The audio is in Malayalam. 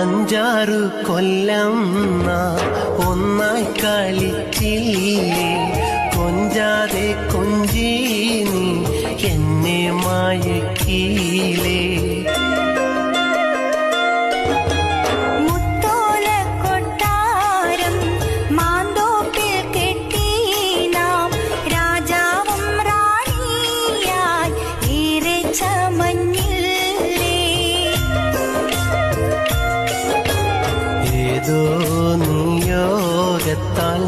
അഞ്ചാറു കൊല്ലം ഒന്നായി കളിച്ചില്ലേ, കൊഞ്ചാതെ കൊഞ്ചി നീ എന്നെ മയക്കിയിലേ. ഏതോ നിയോഗത്താൽ